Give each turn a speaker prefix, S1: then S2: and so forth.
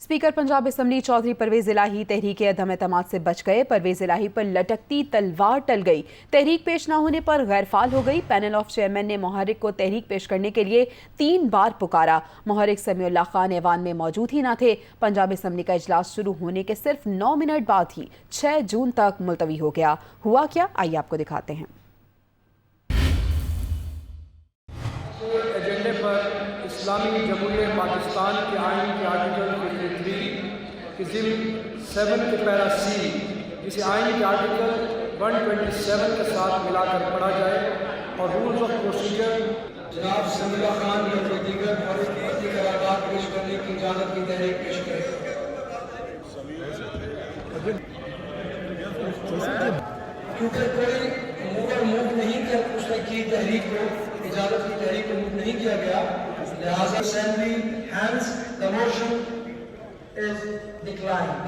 S1: Speaker Punjab assembly Chaudhary Parvez इलाही तहरीक अदम एतमाद से बच गए। परवेज इलाही पर लटकती तलवार टल गई। तहरीक पेश न होने पर गैर फाल हो गई। पैनल ऑफ चेयरमैन ने मुहर्रिक को तहरीक पेश करने के लिए 3 बार पुकारा। मुहर्रिक समीउल्लाह खान ऐवान में मौजूद ही न थे। पंजाब असम्बली का इजलास शुरू होने के सिर्फ 9 मिनट बाद ही 6 जून तक मुलतवी हो गया। हुआ क्या, आइए आपको दिखाते हैं।
S2: एजेंडे पर इस्लामी जमहूरियत पाकिस्तान के आइन के आर्टिकल 53 की ज़िम्न 7 के पैरा सी, जिसे आइन के आर्टिकल 127 के साथ मिलाकर पढ़ा जाए और रूल्स ऑफ प्रोसीजर
S3: जनाब समीउल्लाह खान को दीगर फर्जी करारदाद पेश करने की इजाज़त की तहरीक पेश करें। क्योंकि कोई मूव नहीं कर उसने की तहरीक को इजाज़त की तहरीक को मूव नहीं किया गया, लिहाजा assembly hands the motion is declined.